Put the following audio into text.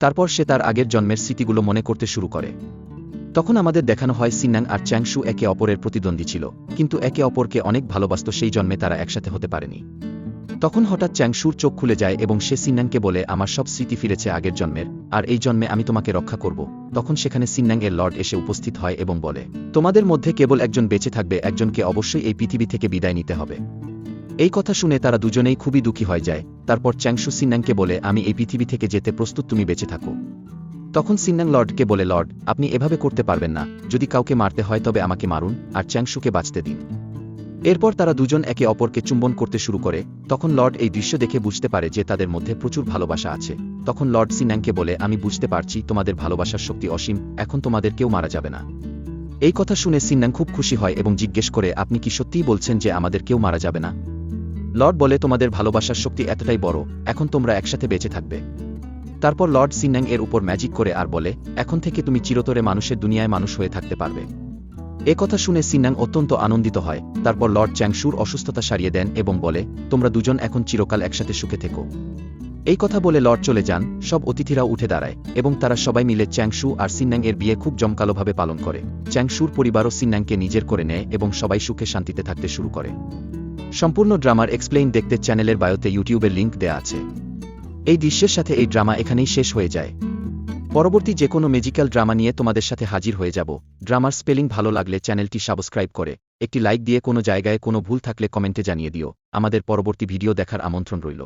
তারপর সে তার আগের জন্মের স্মৃতিগুলো মনে করতে শুরু করে। তখন আমাদের দেখানো হয় সিননাং আর চ্যাংশু একে অপরের প্রতিদ্বন্দ্বী ছিল, কিন্তু একে অপরকে অনেক ভালোবাসত, সেই জন্মে তারা একসাথে হতে পারেনি। তখন হঠাৎ চ্যাংশুর চোখ খুলে যায় এবং সে সিননাংকে বলে, আমার সব স্মৃতি ফিরেছে আগের জন্মের, আর এই জন্মে আমি তোমাকে রক্ষা করব। তখন সেখানে সিননাং এর লর্ড এসে উপস্থিত হয় এবং বলে, তোমাদের মধ্যে কেবল একজন বেঁচে থাকবে, একজনকে অবশ্যই এই পৃথিবী থেকে বিদায় নিতে হবে। এই কথা শুনে তারা দুজনেই খুবই দুঃখী হয়ে যায়। তারপর চ্যাংশু সিননাংকে বলে, আমি এই পৃথিবী থেকে যেতে প্রস্তুত, তুমি বেঁচে থাকো। তখন সিননাং লর্ডকে বলে, লর্ড, আপনি এভাবে করতে পারবেন না, যদি কাউকে মারতে হয় তবে আমাকে মারুন, আর চ্যাংশুকে বাঁচতে দিন। এরপর তারা দুজন একে অপরকে চুম্বন করতে শুরু করে। তখন লর্ড এই দৃশ্য দেখে বুঝতে পারে যে তাদের মধ্যে প্রচুর ভালোবাসা আছে। তখন লর্ড সিননাংকে বলে, আমি বুঝতে পারছি তোমাদের ভালোবাসার শক্তি অসীম, এখন তোমাদের কেউ মারা যাবে না। এই কথা শুনে সিননাং খুব খুশি হয় এবং জিজ্ঞেস করে, আপনি কি সত্যিই বলছেন যে আমাদের কেউ মারা যাবে না? লর্ড বলে, তোমাদের ভালোবাসার শক্তি এতটাই বড়, এখন তোমরা একসাথে বেঁচে থাকবে। তারপর লর্ড সিননাং এর উপর ম্যাজিক করে আর বলে, এখন থেকে তুমি চিরতরে মানুষের দুনিয়ায় মানুষ হয়ে থাকতে পারবে। এ কথা শুনে সিননাং অত্যন্ত আনন্দিত হয়। তারপর লর্ড চ্যাংশুর অসুস্থতা সারিয়ে দেন এবং বলে, তোমরা দুজন এখন চিরকাল একসাথে সুখে থেকো। এই কথা বলে লর্ড চলে যান। সব অতিথিরাও উঠে দাঁড়ায় এবং তারা সবাই মিলে চ্যাংশু আর সিননাং এর বিয়ে খুব জমকালোভাবে পালন করে। চ্যাংশুর পরিবারও সিননাংকে নিজের করে নেয় এবং সবাই সুখে শান্তিতে থাকতে শুরু করে। সম্পূর্ণ ড্রামার এক্সপ্লেইন দেখতে চ্যানেলের বায়োতে ইউটিউবের লিঙ্ক দেয়া আছে। এই দৃশ্যের সাথে এই ড্রামা এখানেই শেষ হয়ে যায়। পরবর্তী যে কোনো ম্যাজিক্যাল ড্রামা নিয়ে তোমাদের সাথে হাজির হয়ে যাব। ড্রামার স্পেলিং ভালো লাগলে চ্যানেলটি সাবস্ক্রাইব করে একটি লাইক দিয়ে কোনো জায়গায় কোনো ভুল থাকলে কমেন্টে জানিয়ে দিও। আমাদের পরবর্তী ভিডিও দেখার আমন্ত্রণ রইল।